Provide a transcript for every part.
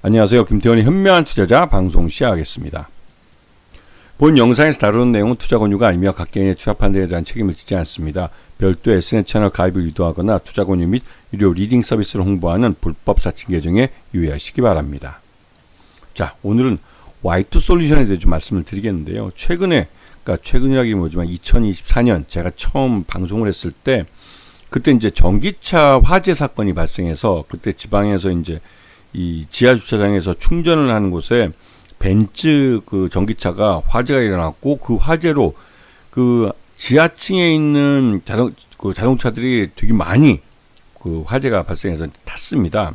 안녕하세요. 김태원의 현명한 투자자 방송 시작하겠습니다. 본 영상에서 다루는 내용은 투자 권유가 아니며 각 개인의 투자 판단에 대한 책임을 지지 않습니다. 별도 SNS 채널 가입을 유도하거나 투자 권유 및 유료 리딩 서비스를 홍보하는 불법 사칭 계정에 유의하시기 바랍니다. 자, 오늘은 Y2 솔루션에 대해 좀 말씀을 드리겠는데요. 최근이라기 뭐지만 2024년 제가 처음 방송을 했을 때 그때 이제 전기차 화재 사건이 발생해서 그때 지방에서 이제 이 지하 주차장에서 충전을 하는 곳에 벤츠 그 전기차가 화재가 일어났고 그 화재로 그 지하층에 있는 자동차들이 되게 많이 그 화재가 발생해서 탔습니다.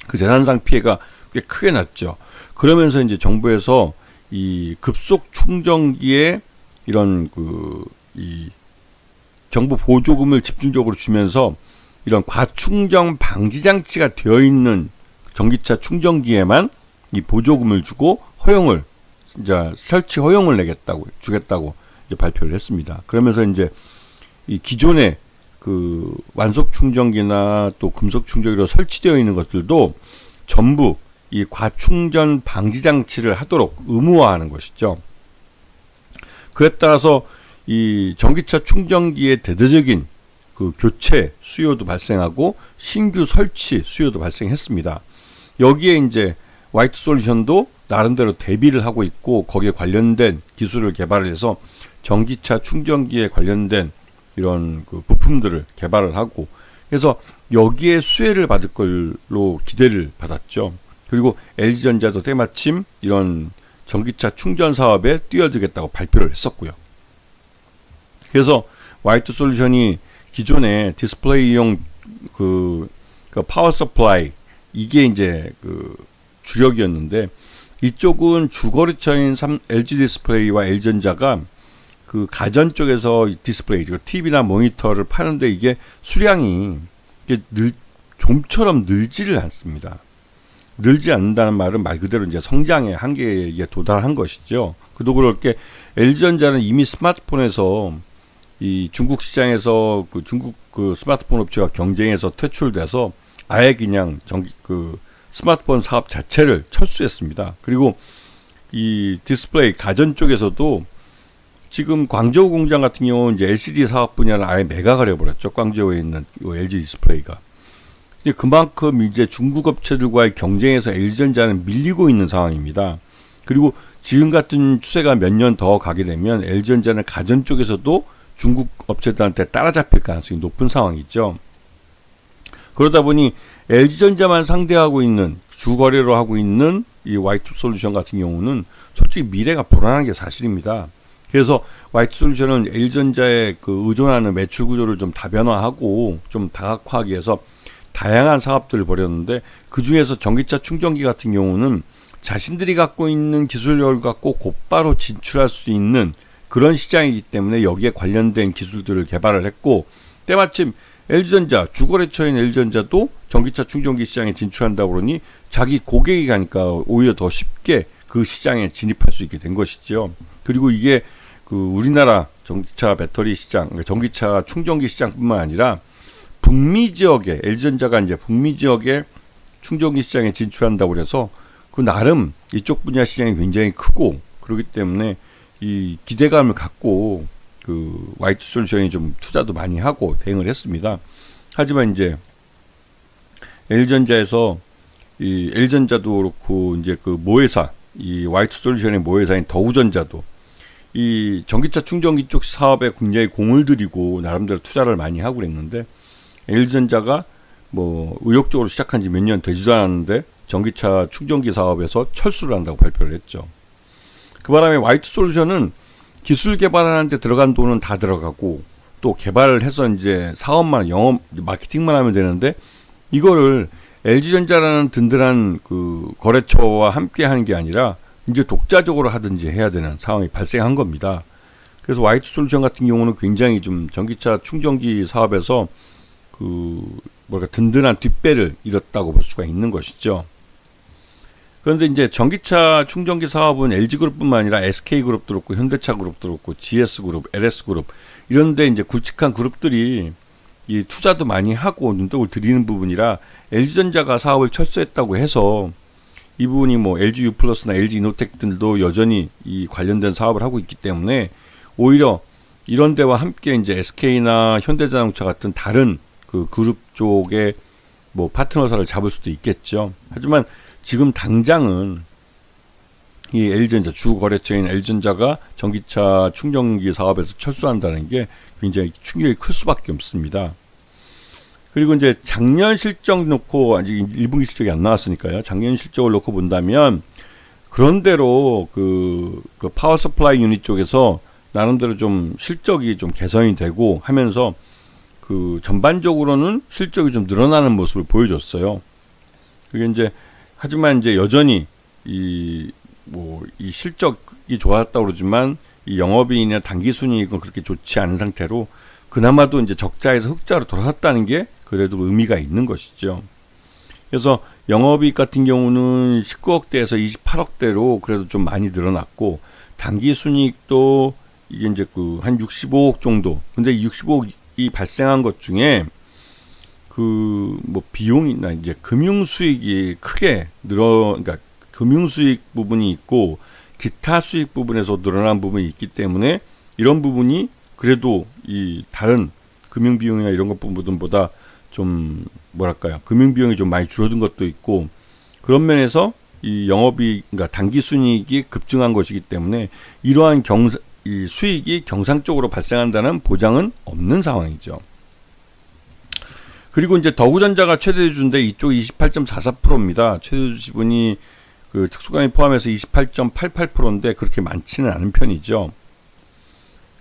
그 재산상 피해가 꽤 크게 났죠. 그러면서 이제 정부에서 이 급속 충전기에 이런 이 정부 보조금을 집중적으로 주면서 이런 과충전 방지 장치가 되어 있는 전기차 충전기에만 이 보조금을 주고 허용을 이제 설치 허용을 주겠다고 이제 발표를 했습니다. 그러면서 이제 이 기존의 그 완속 충전기나 또 금속 충전기로 설치되어 있는 것들도 전부 이 과충전 방지 장치를 하도록 의무화하는 것이죠. 그에 따라서 이 전기차 충전기의 대대적인 그 교체 수요도 발생하고 신규 설치 수요도 발생했습니다. 여기에 이제 Y2 솔루션도 나름대로 대비를 하고 있고 거기에 관련된 기술을 개발을 해서 전기차 충전기에 관련된 이런 그 부품들을 개발을 하고 그래서 여기에 수혜를 받을 걸로 기대를 받았죠. 그리고 LG전자도 때마침 이런 전기차 충전 사업에 뛰어들겠다고 발표를 했었고요. 그래서 Y2 솔루션이 기존의 디스플레이용 그 파워 서플라이 이게 이제 그 주력이었는데 이쪽은 주거래처인 LG 디스플레이와 LG전자가 그 가전 쪽에서 디스플레이, TV나 모니터를 파는데 이게 수량이 이게 좀처럼 늘지를 않습니다. 늘지 않는다는 말은 말 그대로 이제 성장의 한계에 도달한 것이죠. 그도 그럴 게 LG전자는 이미 스마트폰에서 이 중국 시장에서 그 중국 그 스마트폰 업체와 경쟁해서 퇴출돼서 아예 그냥 스마트폰 사업 자체를 철수했습니다. 그리고 이 디스플레이 가전 쪽에서도 지금 광저우 공장 같은 경우는 이제 LCD 사업 분야를 아예 매각을 해버렸죠. 광저우에 있는 LG 디스플레이가. 그만큼 이제 중국 업체들과의 경쟁에서 LG전자는 밀리고 있는 상황입니다. 그리고 지금 같은 추세가 몇 년 더 가게 되면 LG전자는 가전 쪽에서도 중국 업체들한테 따라잡힐 가능성이 높은 상황이죠. 그러다 보니 LG전자만 상대하고 있는 주거래로 하고 있는 이 Y2 솔루션 같은 경우는 솔직히 미래가 불안한 게 사실입니다. 그래서 Y2 솔루션은 LG전자에 그 의존하는 매출 구조를 좀 다변화하고 좀 다각화하기 위해서 다양한 사업들을 벌였는데 그 중에서 전기차 충전기 같은 경우는 자신들이 갖고 있는 기술력을 갖고 곧바로 진출할 수 있는 그런 시장이기 때문에 여기에 관련된 기술들을 개발을 했고 때마침 LG전자, 주거래처인 LG전자도 전기차 충전기 시장에 진출한다고 그러니 자기 고객이 가니까 오히려 더 쉽게 그 시장에 진입할 수 있게 된 것이죠. 그리고 이게 그 우리나라 전기차 배터리 시장, 전기차 충전기 시장뿐만 아니라 북미 지역에 LG전자가 이제 북미 지역에 충전기 시장에 진출한다고 그래서 그 나름 이쪽 분야 시장이 굉장히 크고 그렇기 때문에 이 기대감을 갖고 그 Y2 솔루션이 좀 투자도 많이 하고 대응을 했습니다. 하지만 이제 LG전자에서 이 LG전자도 그렇고 이제 그 모회사 이 Y2 솔루션의 모회사인 더우전자도 이 전기차 충전기 쪽 사업에 굉장히 공을 들이고 나름대로 투자를 많이 하고 그랬는데 LG전자가 뭐 의욕적으로 시작한 지 몇 년 되지도 않았는데 전기차 충전기 사업에서 철수를 한다고 발표를 했죠. 그 바람에 Y2 솔루션은 기술 개발하는 데 들어간 돈은 다 들어가고 또 개발을 해서 이제 사업만 영업 마케팅만 하면 되는데 이거를 LG전자라는 든든한 그 거래처와 함께 하는 게 아니라 이제 독자적으로 하든지 해야 되는 상황이 발생한 겁니다. 그래서 Y2 솔루션 같은 경우는 굉장히 좀 전기차 충전기 사업에서 든든한 뒷배를 잃었다고 볼 수가 있는 것이죠. 그런데 이제 전기차 충전기 사업은 LG그룹뿐만 아니라 SK그룹도 그렇고 현대차그룹도 그렇고 GS그룹, LS그룹 이런데 이제 굵직한 그룹들이 이 투자도 많이 하고 눈독을 들이는 부분이라 LG전자가 사업을 철수했다고 해서 이 부분이 뭐 LG U+나 LG 이노텍들도 여전히 이 관련된 사업을 하고 있기 때문에 오히려 이런 데와 함께 이제 SK나 현대자동차 같은 다른 그 그룹 쪽에 뭐 파트너사를 잡을 수도 있겠죠. 하지만 지금 당장은 이 LG전자 주 거래처인 LG전자가 전기차 충전기 사업에서 철수한다는 게 굉장히 충격이 클 수밖에 없습니다. 그리고 이제 작년 실적 놓고 아직 1분기 실적이 안 나왔으니까요. 작년 실적을 놓고 본다면 그런대로 그 파워 서플라이 유닛 쪽에서 나름대로 좀 실적이 좀 개선이 되고 하면서 그 전반적으로는 실적이 좀 늘어나는 모습을 보여줬어요. 그게 이제 하지만 이제 여전히 이 실적이 좋았다고 그러지만 이 영업이익이나 당기순이익은 그렇게 좋지 않은 상태로 그나마도 이제 적자에서 흑자로 돌아섰다는 게 그래도 의미가 있는 것이죠. 그래서 영업이익 같은 경우는 19억대에서 28억대로 그래도 좀 많이 늘어났고 당기순이익도 이게 이제 그 한 65억 정도. 근데 65억이 발생한 것 중에 그 뭐 비용이나 이제 금융수익이 크게 그러니까 금융수익 부분이 있고 기타 수익 부분에서 늘어난 부분이 있기 때문에 이런 부분이 그래도 이 다른 금융비용이나 이런 것 부분보다 좀 뭐랄까요, 금융비용이 좀 많이 줄어든 것도 있고 그런 면에서 이 영업이 그러니까 당기순이익이 급증한 것이기 때문에 이러한 이 수익이 경상적으로 발생한다는 보장은 없는 상황이죠. 그리고 이제 더구전자가 최대주주인데 이쪽 28.44%입니다. 최대주 지분이 그 특수감이 포함해서 28.88%인데 그렇게 많지는 않은 편이죠.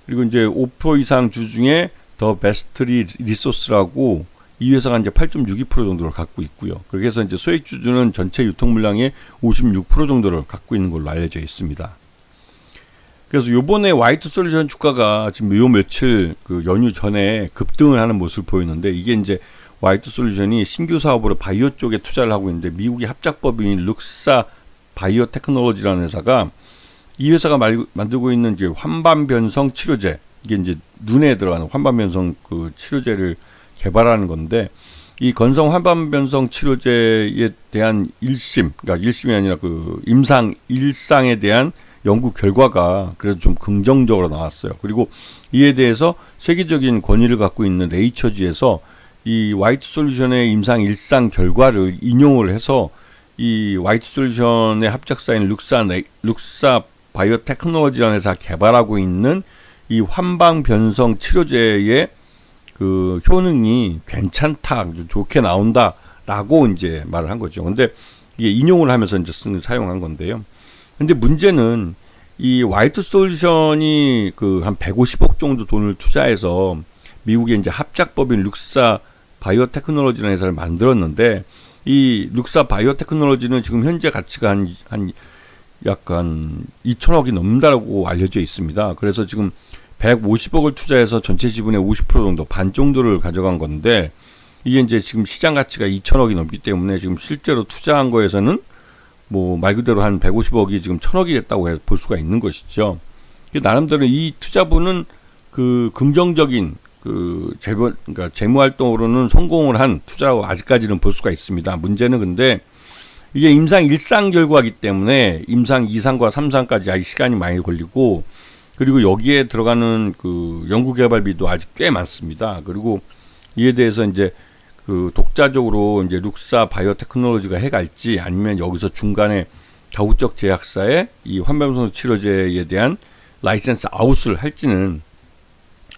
그리고 이제 5% 이상 주 중에 더 베스트 리소스라고 이 회사가 이제 8.62% 정도를 갖고 있고요. 그렇게 해서 이제 소액 주주는 전체 유통 물량의 56% 정도를 갖고 있는 걸로 알려져 있습니다. 그래서 요번에 Y2솔루션 주가가 지금 요 며칠 그 연휴 전에 급등을 하는 모습을 보이는데 이게 이제 Y2솔루션이 신규 사업으로 바이오 쪽에 투자를 하고 있는데 미국의 합작법인인 룩사 바이오 테크놀로지라는 회사가 이 회사가 만들고 있는 이제 환반변성 치료제, 이게 이제 눈에 들어가는 환반변성 그 치료제를 개발하는 건데 이 건성 환반변성 치료제에 대한 1심, 그러니까 1심이 아니라 그 임상 1상에 대한 연구 결과가 그래도 좀 긍정적으로 나왔어요. 그리고 이에 대해서 세계적인 권위를 갖고 있는 네이처지에서 이 Y2솔루션의 임상 1상 결과를 인용을 해서 이 Y2솔루션의 합작사인 룩사 바이오 테크놀로지라는 회사 개발하고 있는 이 환방 변성 치료제의 그 효능이 괜찮다, 좋게 나온다라고 이제 말을 한 거죠. 근데 이게 인용을 하면서 이제 사용한 건데요. 근데 문제는 이 Y2솔루션이 그 한 150억 정도 돈을 투자해서 미국의 이제 합작법인 룩사 바이오 테크놀로지라는 회사를 만들었는데 이 룩사 바이오 테크놀로지는 지금 현재 가치가 한 약간 2천억이 넘는다고 알려져 있습니다. 그래서 지금 150억을 투자해서 전체 지분의 50% 정도, 반 정도를 가져간 건데 이게 이제 지금 시장 가치가 2천억이 넘기 때문에 지금 실제로 투자한 거에서는 뭐 말 그대로 한 150억이 지금 1,000억이 됐다고 볼 수가 있는 것이죠. 나름대로 이 투자분은 그 긍정적인 그러니까 재무 활동으로는 성공을 한 투자라고 아직까지는 볼 수가 있습니다. 문제는 근데 이게 임상 1상 결과이기 때문에 임상 2상과 3상까지 아직 시간이 많이 걸리고 그리고 여기에 들어가는 그 연구개발비도 아직 꽤 많습니다. 그리고 이에 대해서 이제 그 독자적으로 이제 룩사 바이오 테크놀로지가 해갈지 아니면 여기서 중간에 다국적 제약사의 이 환변성 치료제에 대한 라이센스 아웃을 할지는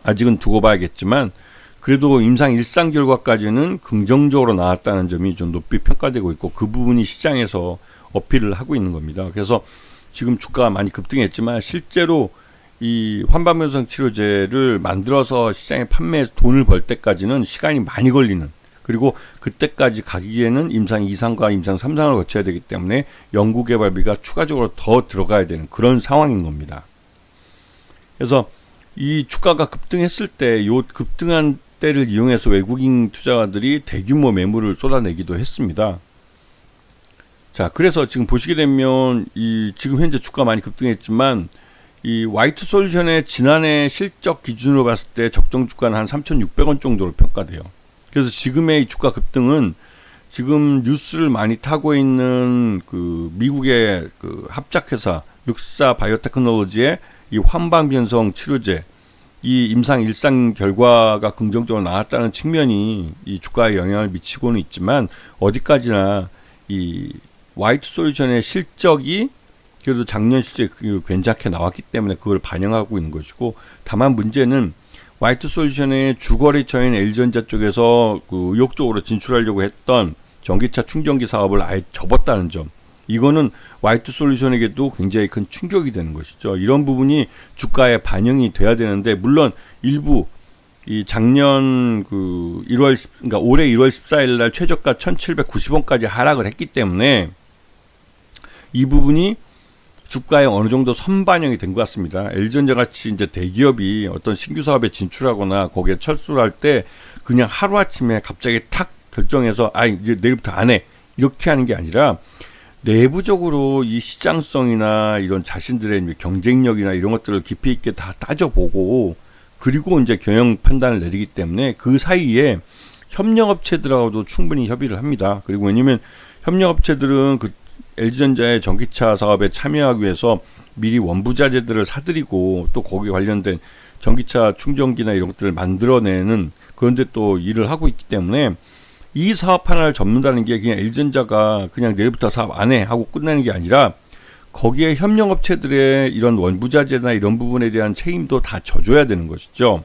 아직은 두고 봐야겠지만 그래도 임상 1상 결과까지는 긍정적으로 나왔다는 점이 좀 높이 평가되고 있고 그 부분이 시장에서 어필을 하고 있는 겁니다. 그래서 지금 주가가 많이 급등했지만 실제로 이 환반변성 치료제를 만들어서 시장에 판매해서 돈을 벌 때까지는 시간이 많이 걸리는, 그리고 그때까지 가기에는 임상 2상과 임상 3상을 거쳐야 되기 때문에 연구개발비가 추가적으로 더 들어가야 되는 그런 상황인 겁니다. 그래서 이 주가가 급등했을 때 요 급등한 때를 이용해서 외국인 투자가들이 대규모 매물을 쏟아내기도 했습니다. 자, 그래서 지금 보시게 되면 이 지금 현재 주가 많이 급등했지만 이 Y2솔루션의 지난해 실적 기준으로 봤을 때 적정 주가는 한 3,600원 정도로 평가돼요. 그래서 지금의 이 주가 급등은 지금 뉴스를 많이 타고 있는 그 미국의 그 합작회사 늑사 바이오테크놀로지의 이 환방변성 치료제 이 임상 일상 결과가 긍정적으로 나왔다는 측면이 이 주가에 영향을 미치고는 있지만 어디까지나 이 화이트 솔루션의 실적이 그래도 작년 실적이 괜찮게 나왔기 때문에 그걸 반영하고 있는 것이고, 다만 문제는 화이트 솔루션의 주거래처인 LG전자 쪽에서 그 의욕적으로 진출하려고 했던 전기차 충전기 사업을 아예 접었다는 점, 이거는 화이트 솔루션에게도 굉장히 큰 충격이 되는 것이죠. 이런 부분이 주가에 반영이 돼야 되는데, 물론 일부 이 작년 그 1월 그러니까 올해 1월 14일 날 최저가 1,790원까지 하락을 했기 때문에 이 부분이 주가에 어느 정도 선반영이 된 것 같습니다. LG전자 같이 이제 대기업이 어떤 신규 사업에 진출하거나 거기에 철수를 할 때 그냥 하루아침에 갑자기 탁 결정해서 이제 내일부터 안 해, 이렇게 하는 게 아니라 내부적으로 이 시장성이나 이런 자신들의 경쟁력이나 이런 것들을 깊이 있게 다 따져보고 그리고 이제 경영 판단을 내리기 때문에 그 사이에 협력업체들하고도 충분히 협의를 합니다. 그리고 왜냐면 협력업체들은 그 LG전자의 전기차 사업에 참여하기 위해서 미리 원부자재들을 사들이고 또 거기에 관련된 전기차 충전기나 이런 것들을 만들어내는 그런데 또 일을 하고 있기 때문에 이 사업 하나를 접는다는 게 그냥 LG전자가 그냥 내일부터 사업 안 해 하고 끝나는 게 아니라 거기에 협력업체들의 이런 원부자재나 이런 부분에 대한 책임도 다 져줘야 되는 것이죠.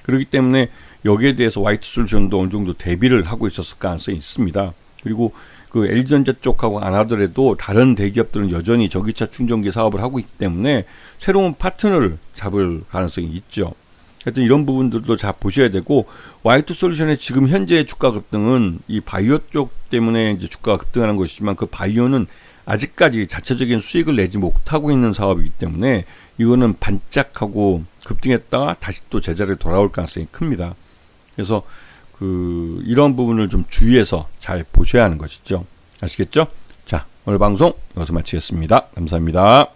그렇기 때문에 여기에 대해서 화이트 솔루션도 어느 정도 대비를 하고 있었을 가능성이 있습니다. 그리고 그 LG전자 쪽하고 안 하더라도 다른 대기업들은 여전히 전기차 충전기 사업을 하고 있기 때문에 새로운 파트너를 잡을 가능성이 있죠. 하여튼 이런 부분들도 잘 보셔야 되고, 화이트 솔루션의 지금 현재의 주가 급등은 이 바이오 쪽 때문에 이제 주가가 급등하는 것이지만 그 바이오는 아직까지 자체적인 수익을 내지 못하고 있는 사업이기 때문에 이거는 반짝하고 급등했다가 다시 또 제자리에 돌아올 가능성이 큽니다. 그래서 이런 부분을 좀 주의해서 잘 보셔야 하는 것이죠. 아시겠죠? 자, 오늘 방송 여기서 마치겠습니다. 감사합니다.